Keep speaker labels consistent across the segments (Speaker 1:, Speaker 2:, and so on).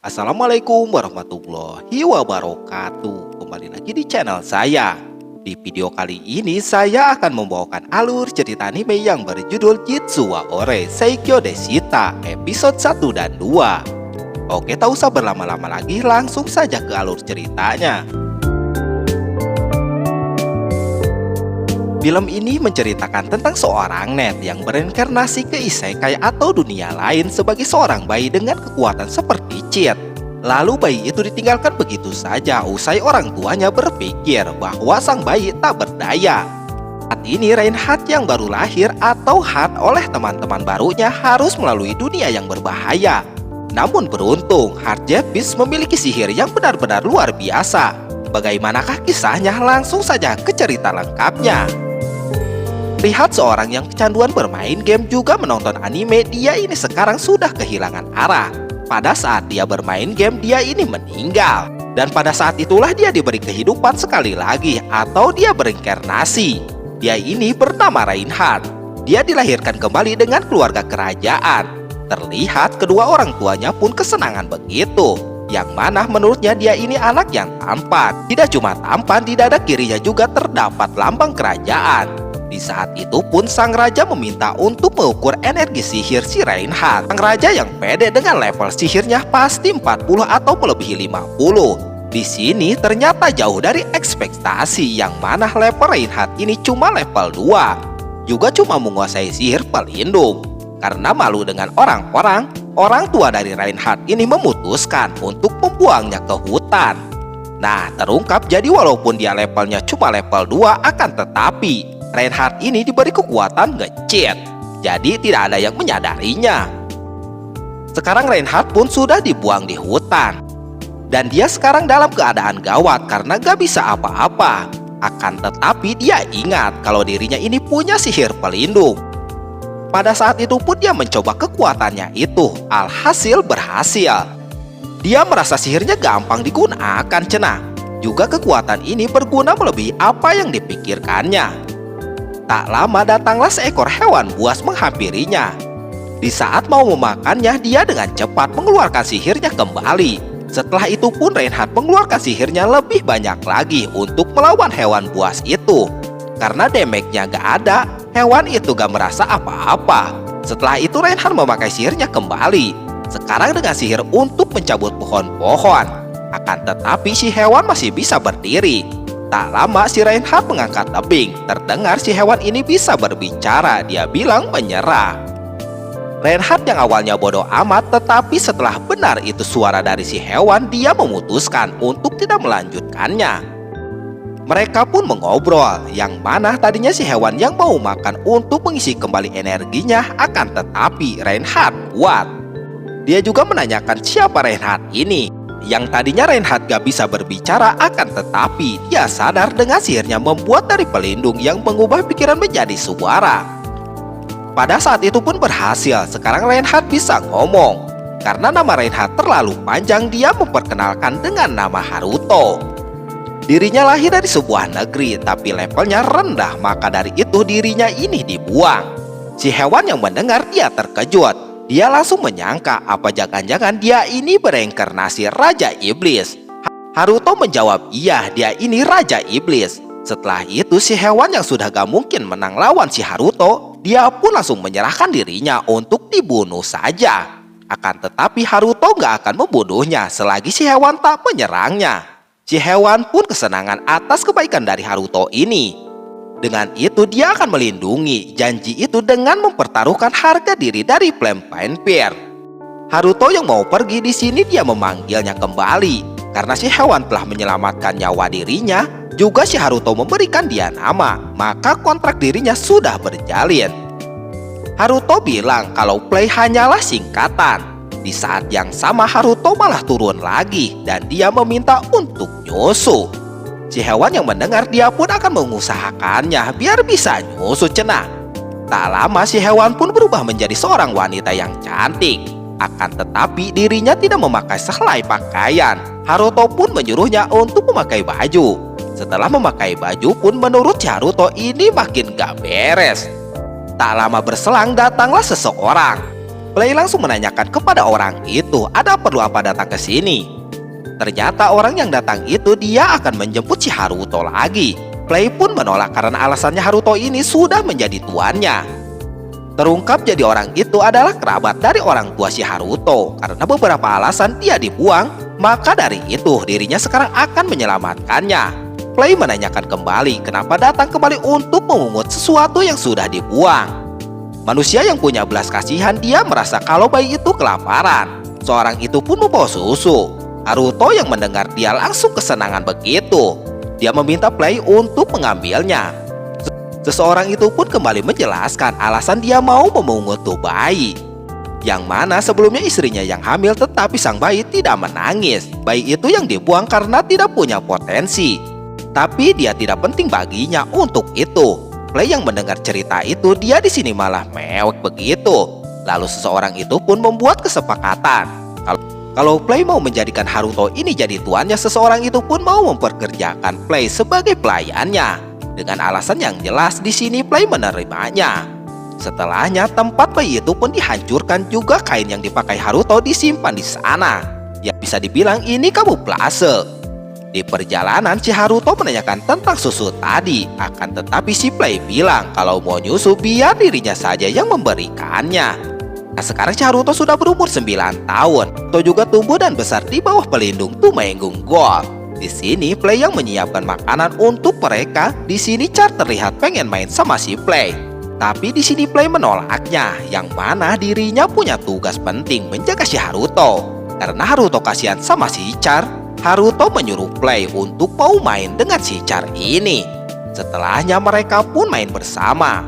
Speaker 1: Assalamualaikum warahmatullahi wabarakatuh. Kembali lagi di channel saya. Di video kali ini saya akan membawakan alur cerita anime yang berjudul Jitsu wa Ore Seikyo Deshita episode 1 dan 2. Oke, tak usah berlama-lama lagi, langsung saja ke alur ceritanya. Film ini menceritakan tentang seorang net yang berinkarnasi ke isekai atau dunia lain sebagai seorang bayi dengan kekuatan seperti cheat. Lalu bayi itu ditinggalkan begitu saja usai orang tuanya berpikir bahwa sang bayi tak berdaya. Saat ini Reinhardt yang baru lahir atau Hart oleh teman-teman barunya harus melalui dunia yang berbahaya. Namun beruntung, Hart Jepis memiliki sihir yang benar-benar luar biasa. Bagaimanakah kisahnya? Langsung saja ke cerita lengkapnya. Lihat seorang yang kecanduan bermain game juga menonton anime, dia ini sekarang sudah kehilangan arah. Pada saat dia bermain game, dia ini meninggal. Dan pada saat itulah dia diberi kehidupan sekali lagi atau dia berinkarnasi. Dia ini bernama Reinhardt. Dia dilahirkan kembali dengan keluarga kerajaan. Terlihat kedua orang tuanya pun kesenangan begitu. Yang mana menurutnya dia ini anak yang tampan. Tidak cuma tampan, di dada kirinya juga terdapat lambang kerajaan. Di saat itu pun sang raja meminta untuk mengukur energi sihir si Reinhardt. Sang raja yang pede dengan level sihirnya pasti 40 atau melebihi 50. Di sini ternyata jauh dari ekspektasi, yang mana level Reinhardt ini cuma level 2. Juga cuma menguasai sihir pelindung. Karena malu dengan orang-orang, orang tua dari Reinhardt ini memutuskan untuk membuangnya ke hutan. Nah, terungkap jadi walaupun dia levelnya cuma level 2, akan tetapi Reinhardt ini diberi kekuatan nge-cheat. Jadi tidak ada yang menyadarinya. Sekarang Reinhardt pun sudah dibuang di hutan. Dan dia sekarang dalam keadaan gawat karena gak bisa apa-apa. Akan tetapi dia ingat kalau dirinya ini punya sihir pelindung. Pada saat itu pun dia mencoba kekuatannya itu. Alhasil berhasil. Dia merasa sihirnya gampang digunakan cenah. Juga kekuatan ini berguna melebihi apa yang dipikirkannya. Tak lama datanglah seekor hewan buas menghampirinya. Di saat mau memakannya, dia dengan cepat mengeluarkan sihirnya kembali. Setelah itu pun Reinhardt mengeluarkan sihirnya lebih banyak lagi untuk melawan hewan buas itu. Karena damage-nya gak ada, hewan itu gak merasa apa-apa. Setelah itu Reinhardt memakai sihirnya kembali. Sekarang dengan sihir untuk mencabut pohon-pohon. Akan tetapi si hewan masih bisa berdiri. Tak lama si Reinhardt mengangkat tebing. Terdengar si hewan ini bisa berbicara. Dia bilang menyerah. Reinhardt yang awalnya bodoh amat, tetapi setelah benar itu suara dari si hewan, dia memutuskan untuk tidak melanjutkannya. Mereka pun mengobrol, yang mana tadinya si hewan yang mau makan untuk mengisi kembali energinya, akan tetapi Reinhardt kuat. Dia juga menanyakan siapa Reinhardt ini. Yang tadinya Reinhardt gak bisa berbicara, akan tetapi dia sadar dengan sihirnya membuat dari pelindung yang mengubah pikiran menjadi suara. Pada saat itu pun berhasil. Sekarang Reinhardt bisa ngomong. Karena nama Reinhardt terlalu panjang, dia memperkenalkan dengan nama Haruto. Dirinya lahir dari sebuah negeri, tapi levelnya rendah, maka dari itu dirinya ini dibuang. Si hewan yang mendengar dia terkejut. Dia langsung menyangka apa jangan-jangan dia ini bereinkarnasi Raja Iblis. Haruto menjawab iya, dia ini Raja Iblis. Setelah itu si hewan yang sudah gak mungkin menang lawan si Haruto, dia pun langsung menyerahkan dirinya untuk dibunuh saja. Akan tetapi Haruto gak akan membunuhnya selagi si hewan tak menyerangnya. Si hewan pun kesenangan atas kebaikan dari Haruto ini. Dengan itu dia akan melindungi janji itu dengan mempertaruhkan harga diri dari Flame Vampire. Haruto yang mau pergi di sini dia memanggilnya kembali karena si hewan telah menyelamatkan nyawa dirinya. Juga si Haruto memberikan dia nama, maka kontrak dirinya sudah berjalin. Haruto bilang kalau play hanyalah singkatan. Di saat yang sama Haruto malah turun lagi dan dia meminta untuk nyusu. Si hewan yang mendengar dia pun akan mengusahakannya biar bisa nyusu cenah. Tak lama si hewan pun berubah menjadi seorang wanita yang cantik. Akan tetapi dirinya tidak memakai sehelai pakaian. Haruto pun menyuruhnya untuk memakai baju. Setelah memakai baju pun menurut si Haruto ini makin gak beres. Tak lama berselang datanglah seseorang. Play langsung menanyakan kepada orang itu, ada perlu apa datang ke sini? Ternyata orang yang datang itu dia akan menjemput si Haruto lagi. Play pun menolak karena alasannya Haruto ini sudah menjadi tuannya. Terungkap jadi orang itu adalah kerabat dari orang tua si Haruto. Karena beberapa alasan dia dibuang, maka dari itu dirinya sekarang akan menyelamatkannya. Play menanyakan kembali kenapa datang kembali untuk memungut sesuatu yang sudah dibuang. Manusia yang punya belas kasihan, dia merasa kalau bayi itu kelaparan. Seorang itu pun membawa susu. Haruto yang mendengar dia langsung kesenangan begitu. Dia meminta Play untuk mengambilnya. Seseorang itu pun kembali menjelaskan alasan dia mau memungut tuh bayi. Yang mana sebelumnya istrinya yang hamil, tetapi sang bayi tidak menangis. Bayi itu yang dibuang karena tidak punya potensi. Tapi dia tidak penting baginya untuk itu. Play yang mendengar cerita itu, dia di sini malah mewek begitu. Lalu seseorang itu pun membuat kesepakatan. Kalau Play mau menjadikan Haruto ini jadi tuannya, seseorang itu pun mau memperkerjakan Play sebagai pelayannya. Dengan alasan yang jelas, di sini Play menerimanya. Setelahnya, tempat bayi itu pun dihancurkan, juga kain yang dipakai Haruto disimpan di sana. Ya bisa dibilang ini kamuflase. Di perjalanan, si Haruto menanyakan tentang susu tadi. Akan tetapi si Play bilang kalau mau nyusu biar dirinya saja yang memberikannya. Nah, sekarang si Haruto sudah berumur 9 tahun. Haruto juga tumbuh dan besar di bawah pelindung Tumenggung Gold. Di sini Play yang menyiapkan makanan untuk mereka. Di sini Char terlihat pengen main sama si Play. Tapi di sini Play menolaknya, yang mana dirinya punya tugas penting menjaga si Haruto. Karena Haruto kasihan sama si Char, Haruto menyuruh Play untuk mau main dengan si Char ini. Setelahnya mereka pun main bersama.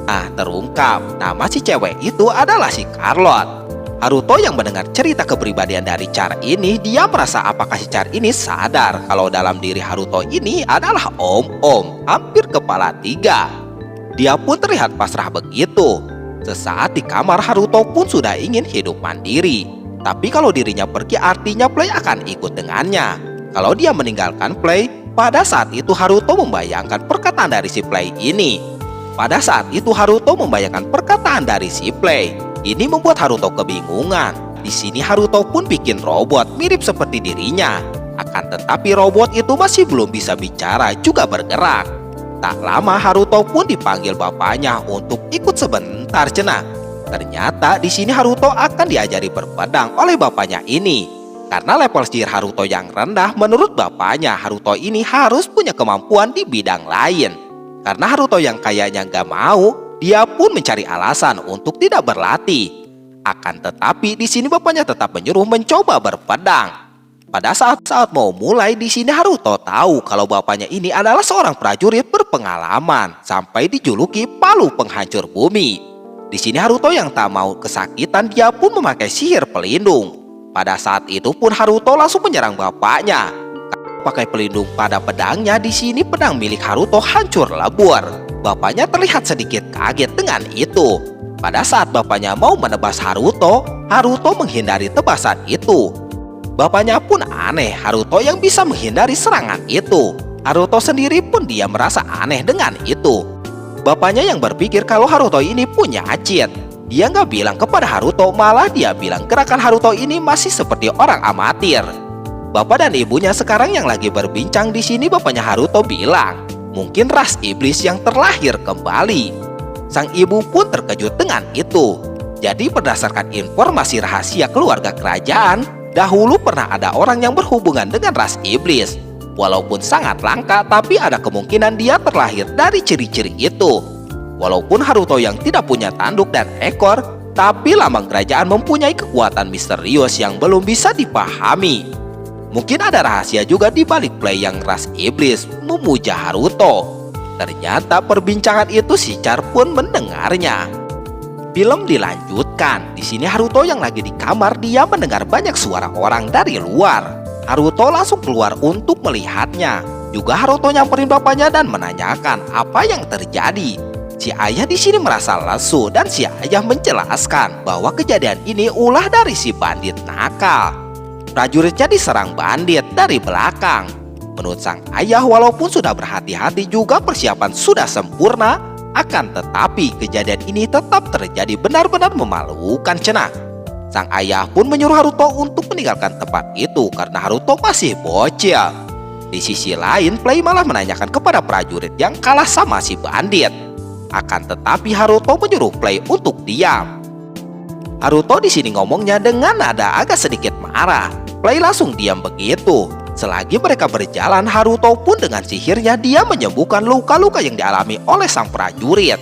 Speaker 1: Nah, terungkap nama si cewek itu adalah si Charlotte. Haruto yang mendengar cerita kepribadian dari Char ini, dia merasa apakah si Char ini sadar kalau dalam diri Haruto ini adalah om-om, hampir kepala 3. Dia pun terlihat pasrah begitu. Sesaat di kamar, Haruto pun sudah ingin hidup mandiri. Tapi kalau dirinya pergi, artinya Play akan ikut dengannya. Kalau dia meninggalkan Play, pada saat itu Haruto membayangkan perkataan dari si Play ini. Pada saat itu Haruto membayangkan perkataan dari si Play. Ini membuat Haruto kebingungan. Di sini Haruto pun bikin robot mirip seperti dirinya. Akan tetapi robot itu masih belum bisa bicara juga bergerak. Tak lama Haruto pun dipanggil bapaknya untuk ikut sebentar cenah. Ternyata di sini Haruto akan diajari berpedang oleh bapaknya ini. Karena level sihir Haruto yang rendah, menurut bapaknya Haruto ini harus punya kemampuan di bidang lain. Karena Haruto yang kayaknya gak mau, dia pun mencari alasan untuk tidak berlatih. Akan tetapi di sini bapaknya tetap menyuruh mencoba berpedang. Pada saat mau mulai, di sini Haruto tahu kalau bapaknya ini adalah seorang prajurit berpengalaman sampai dijuluki palu penghancur bumi. Di sini Haruto yang tak mau kesakitan, dia pun memakai sihir pelindung. Pada saat itu pun Haruto langsung menyerang bapaknya. Pakai pelindung pada pedangnya, di sini pedang milik Haruto hancur lebur. Bapaknya terlihat sedikit kaget dengan itu. Pada saat bapaknya mau menebas Haruto, Haruto menghindari tebasan itu. Bapaknya pun aneh, Haruto yang bisa menghindari serangan itu. Haruto sendiri pun dia merasa aneh dengan itu. Bapaknya yang berpikir kalau Haruto ini punya cheat. Dia nggak bilang kepada Haruto, malah dia bilang gerakan Haruto ini masih seperti orang amatir. Bapak dan ibunya sekarang yang lagi berbincang. Di sini bapaknya Haruto bilang, mungkin ras iblis yang terlahir kembali. Sang ibu pun terkejut dengan itu. Jadi berdasarkan informasi rahasia keluarga kerajaan, dahulu pernah ada orang yang berhubungan dengan ras iblis. Walaupun sangat langka, tapi ada kemungkinan dia terlahir dari ciri-ciri itu. Walaupun Haruto yang tidak punya tanduk dan ekor, tapi lambang kerajaan mempunyai kekuatan misterius yang belum bisa dipahami. Mungkin ada rahasia juga di balik Play yang ras iblis memuja Haruto. Ternyata perbincangan itu si Char pun mendengarnya. Film dilanjutkan. Di sini Haruto yang lagi di kamar, dia mendengar banyak suara orang dari luar. Haruto langsung keluar untuk melihatnya. Juga Haruto nyamperin bapaknya dan menanyakan apa yang terjadi. Si ayah di sini merasa lesu dan si ayah menjelaskan bahwa kejadian ini ulah dari si bandit nakal. Prajuritnya diserang bandit dari belakang. Menurut sang ayah, walaupun sudah berhati-hati juga persiapan sudah sempurna, Akan tetapi kejadian ini tetap terjadi, benar-benar memalukan cenah. Sang ayah pun menyuruh Haruto untuk meninggalkan tempat itu karena Haruto masih bocil. Di sisi lain, Play malah menanyakan kepada prajurit yang kalah sama si bandit. Akan tetapi Haruto menyuruh Play untuk diam. Haruto di sini ngomongnya dengan nada agak sedikit marah. Play langsung diam begitu. Selagi mereka berjalan, Haruto pun dengan sihirnya dia menyembuhkan luka-luka yang dialami oleh sang prajurit.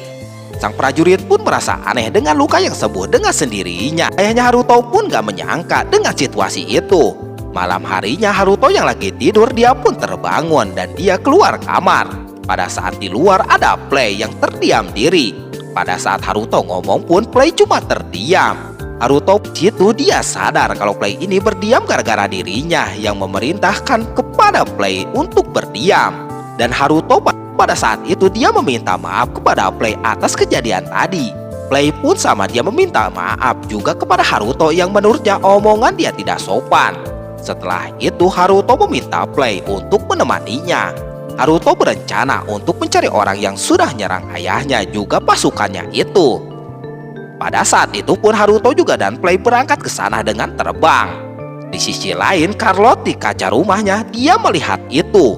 Speaker 1: Sang prajurit pun merasa aneh dengan luka yang sembuh dengan sendirinya. Ayahnya Haruto pun gak menyangka dengan situasi itu. Malam harinya Haruto yang lagi tidur, dia pun terbangun dan dia keluar kamar. Pada saat di luar ada Play yang terdiam diri. Pada saat Haruto ngomong pun Play cuma terdiam. Haruto situ dia sadar kalau Play ini berdiam gara-gara dirinya yang memerintahkan kepada Play untuk berdiam. Dan Haruto pada saat itu dia meminta maaf kepada Play atas kejadian tadi. Play pun sama dia meminta maaf juga kepada Haruto yang menurutnya omongan dia tidak sopan. Setelah itu Haruto meminta Play untuk menemaninya. Haruto berencana untuk mencari orang yang sudah nyerang ayahnya juga pasukannya itu. Pada saat itu pun Haruto juga dan Play berangkat ke sana dengan terbang. Di sisi lain, Carlot di kaca rumahnya dia melihat itu.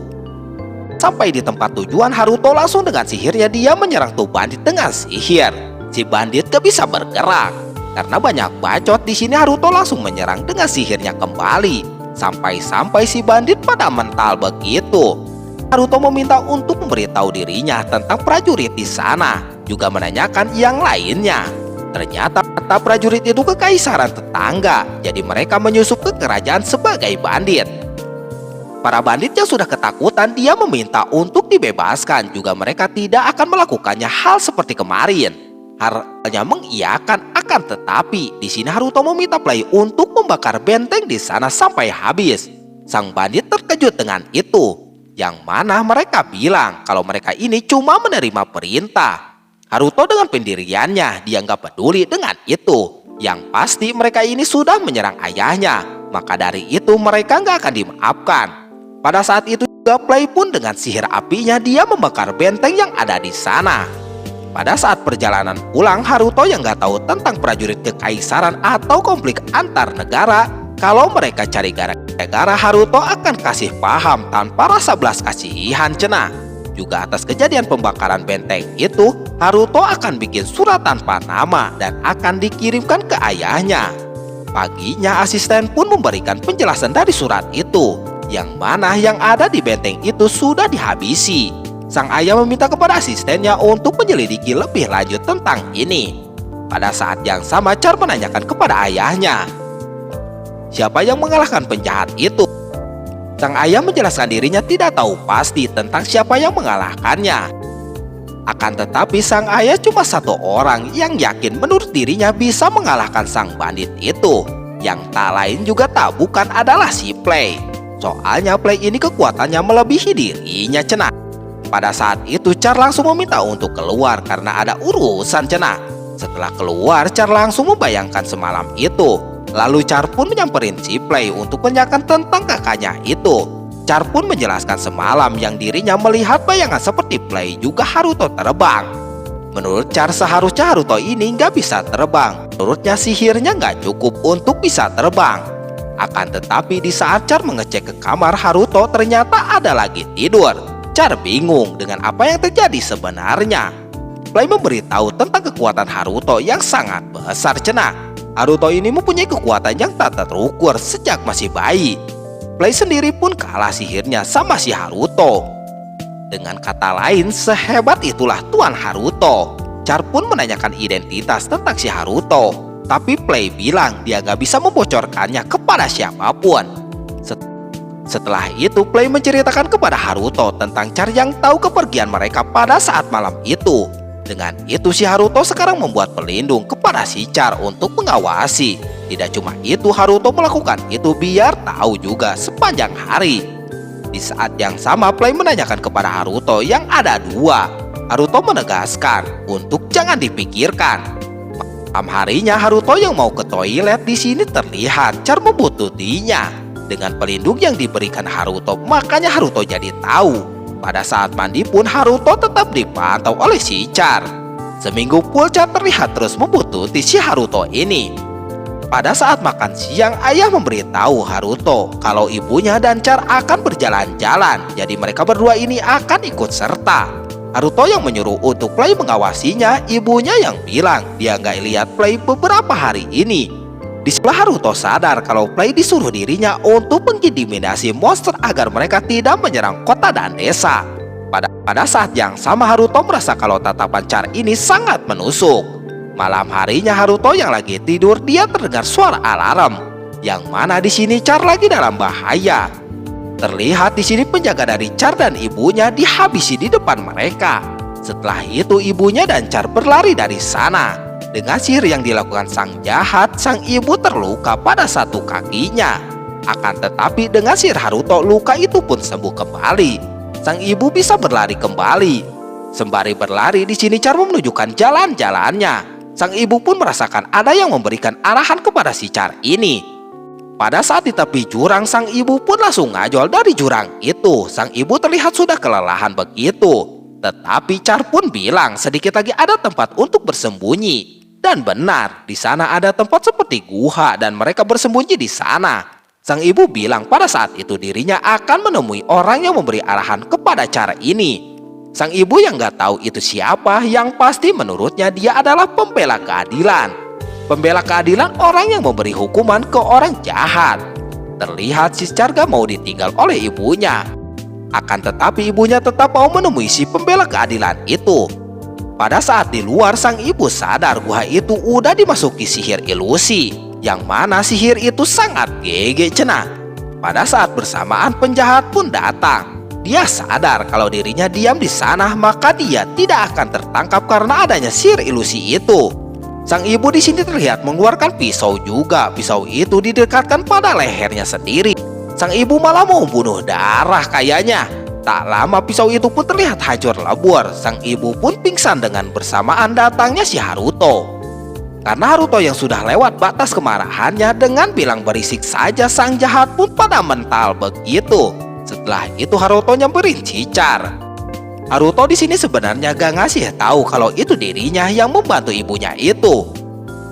Speaker 1: Sampai di tempat tujuan, Haruto langsung dengan sihirnya dia menyerang tuh bandit dengan sihir. Si bandit gak bisa bergerak. Karena banyak bacot di sini, Haruto langsung menyerang dengan sihirnya kembali. Sampai-sampai si bandit pada mental begitu. Haruto meminta untuk memberitahu dirinya tentang prajurit di sana, juga menanyakan yang lainnya. Ternyata prajurit itu kekaisaran tetangga, jadi mereka menyusup ke kerajaan sebagai bandit. Para bandit yang sudah ketakutan dia meminta untuk dibebaskan, juga mereka tidak akan melakukannya hal seperti kemarin. Hanya mengiyakan, akan tetapi di sini Haruto meminta Play untuk membakar benteng di sana sampai habis. Sang bandit terkejut dengan itu, yang mana mereka bilang kalau mereka ini cuma menerima perintah. Haruto dengan pendiriannya dia nggak peduli dengan itu. Yang pasti mereka ini sudah menyerang ayahnya, maka dari itu mereka nggak akan dimaafkan. Pada saat itu juga Play pun dengan sihir apinya dia membakar benteng yang ada di sana. Pada saat perjalanan pulang, Haruto yang nggak tahu tentang prajurit kekaisaran atau konflik antar negara, kalau mereka cari gara-gara Haruto akan kasih paham tanpa rasa belas kasihan cenah. Juga atas kejadian pembakaran benteng itu, Haruto akan bikin surat tanpa nama dan akan dikirimkan ke ayahnya. Paginya asisten pun memberikan penjelasan dari surat itu, yang mana yang ada di benteng itu sudah dihabisi. Sang ayah meminta kepada asistennya untuk menyelidiki lebih lanjut tentang ini. Pada saat yang sama Char menanyakan kepada ayahnya, siapa yang mengalahkan penjahat itu? Sang ayah menjelaskan dirinya tidak tahu pasti tentang siapa yang mengalahkannya. Akan tetapi sang ayah cuma satu orang yang yakin menurut dirinya bisa mengalahkan sang bandit itu. Yang tak lain juga tak bukan adalah si Play. Soalnya Play ini kekuatannya melebihi dirinya cenah. Pada saat itu Char langsung meminta untuk keluar karena ada urusan cenah. Setelah keluar Char langsung membayangkan semalam itu. Lalu Char pun menyamperin si Play untuk menanyakan tentang kakaknya itu. Char pun menjelaskan semalam yang dirinya melihat bayangan seperti Play juga Haruto terbang. Menurut Char seharusnya Haruto ini nggak bisa terbang. Menurutnya sihirnya nggak cukup untuk bisa terbang. Akan tetapi di saat Char mengecek ke kamar Haruto ternyata ada lagi tidur. Char bingung dengan apa yang terjadi sebenarnya. Play memberitahu tentang kekuatan Haruto yang sangat besar cenah. Haruto ini mempunyai kekuatan yang tak terukur sejak masih bayi. Play sendiri pun kalah sihirnya sama si Haruto. Dengan kata lain, sehebat itulah Tuan Haruto. Char pun menanyakan identitas tentang si Haruto, tapi Play bilang dia gak bisa membocorkannya kepada siapapun. Setelah itu Play menceritakan kepada Haruto tentang Char yang tahu kepergian mereka pada saat malam itu. Dengan itu si Haruto sekarang membuat pelindung kepada si Char untuk mengawasi. Tidak cuma itu, Haruto melakukan itu biar tahu juga sepanjang hari. Di saat yang sama Play menanyakan kepada Haruto yang ada dua. Haruto menegaskan untuk jangan dipikirkan. Malam harinya Haruto yang mau ke toilet di sini terlihat Char membuntutinya. Dengan pelindung yang diberikan Haruto, makanya Haruto jadi tahu Pada saat mandi pun Haruto tetap dipantau oleh si Char. Seminggu pun Char terlihat terus membuntuti si Haruto ini. Pada saat makan siang, ayah memberitahu Haruto kalau ibunya dan Char akan berjalan-jalan. Jadi mereka berdua ini akan ikut serta. Haruto yang menyuruh untuk Play mengawasinya, ibunya yang bilang dia nggak lihat Play beberapa hari ini. Di sebelah Haruto sadar kalau Play disuruh dirinya untuk mengintimidasi monster agar mereka tidak menyerang kota dan desa. Pada saat yang sama Haruto merasa kalau tatapan Char ini sangat menusuk. Malam harinya Haruto yang lagi tidur, dia terdengar suara alarm. Yang mana di sini Char lagi dalam bahaya. Terlihat di sini penjaga dari Char dan ibunya dihabisi di depan mereka. Setelah itu ibunya dan Char berlari dari sana. Dengan sihir yang dilakukan sang jahat, sang ibu terluka pada satu kakinya. Akan tetapi dengan sihir Haruto, luka itu pun sembuh kembali. Sang ibu bisa berlari kembali. Sembari berlari, di sini Char menunjukkan jalan-jalannya. Sang ibu pun merasakan ada yang memberikan arahan kepada si Char ini. Pada saat di tepi jurang, sang ibu pun langsung ngajol dari jurang itu. Sang ibu terlihat sudah kelelahan begitu. Tetapi Char pun bilang sedikit lagi ada tempat untuk bersembunyi. Dan benar, di sana ada tempat seperti guha dan mereka bersembunyi di sana. Sang ibu bilang pada saat itu dirinya akan menemui orang yang memberi arahan kepada Char ini. Sang ibu yang nggak tahu itu siapa, yang pasti menurutnya dia adalah pembela keadilan. Pembela keadilan orang yang memberi hukuman ke orang jahat. Terlihat si Char gak mau ditinggal oleh ibunya. Akan tetapi ibunya tetap mau menemui si pembela keadilan itu. Pada saat di luar, sang ibu sadar gua itu udah dimasuki sihir ilusi, yang mana sihir itu sangat GG cenah. Pada saat bersamaan penjahat pun datang. Dia sadar kalau dirinya diam di sana, maka dia tidak akan tertangkap karena adanya sihir ilusi itu. Sang ibu di sini terlihat mengeluarkan pisau juga. Pisau itu didekatkan pada lehernya sendiri. Sang ibu malah mau bunuh darah kayaknya. Tak lama pisau itu pun terlihat hancur lebur. Sang ibu pun pingsan dengan bersamaan datangnya si Haruto. Karena Haruto yang sudah lewat batas kemarahannya, dengan bilang berisik saja sang jahat pun pada mental begitu. Setelah itu Haruto nyamperin si Char. Haruto di sini sebenarnya gak ngasih tahu kalau itu dirinya yang membantu ibunya itu.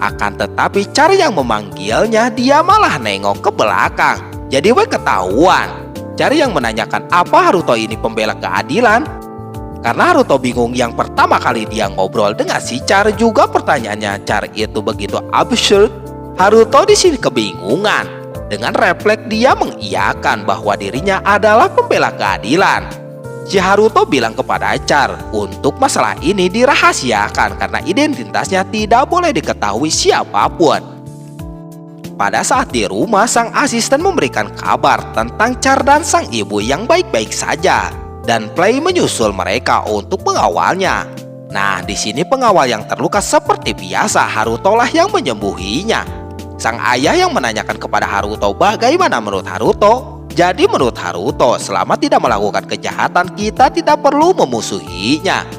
Speaker 1: Akan tetapi Char yang memanggilnya, dia malah nengok ke belakang. Jadi ketahuan. Char yang menanyakan apa Haruto ini pembela keadilan. Karena Haruto bingung yang pertama kali dia ngobrol dengan si Char, juga pertanyaannya Char itu begitu absurd. Haruto di sini kebingungan. Dengan refleks dia mengiyakan bahwa dirinya adalah pembela keadilan. Si Haruto bilang kepada Char untuk masalah ini dirahasiakan karena identitasnya tidak boleh diketahui siapapun. Pada saat di rumah, sang asisten memberikan kabar tentang Char dan sang ibu yang baik-baik saja. Dan Play menyusul mereka untuk mengawalnya. Nah, di sini pengawal yang terluka seperti biasa, Haruto lah yang menyembuhinya. Sang ayah yang menanyakan kepada Haruto bagaimana menurut Haruto. Jadi menurut Haruto, selama tidak melakukan kejahatan, kita tidak perlu memusuhinya.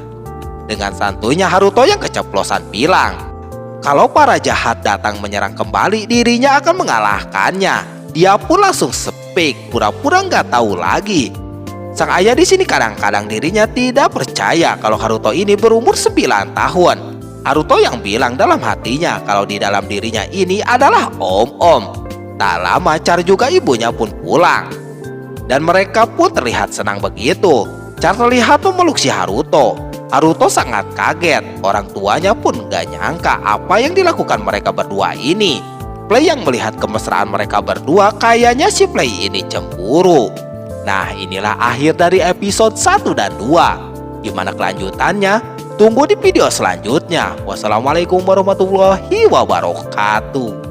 Speaker 1: Dengan santuinya Haruto yang keceplosan bilang, kalau para jahat datang menyerang kembali, dirinya akan mengalahkannya. Dia pun langsung speak, pura-pura nggak tahu lagi. Sang ayah di sini kadang-kadang dirinya tidak percaya kalau Haruto ini berumur 9 tahun. Haruto yang bilang dalam hatinya kalau di dalam dirinya ini adalah om-om. Tak lama Char juga ibunya pun pulang. Dan mereka pun terlihat senang begitu. Char terlihat memeluk si Haruto. Haruto sangat kaget. Orang tuanya pun gak nyangka apa yang dilakukan mereka berdua ini. Play yang melihat kemesraan mereka berdua, kayaknya si Play ini cemburu. Nah, inilah akhir dari episode 1 dan 2. Gimana kelanjutannya? Tunggu di video selanjutnya. Wassalamualaikum warahmatullahi wabarakatuh.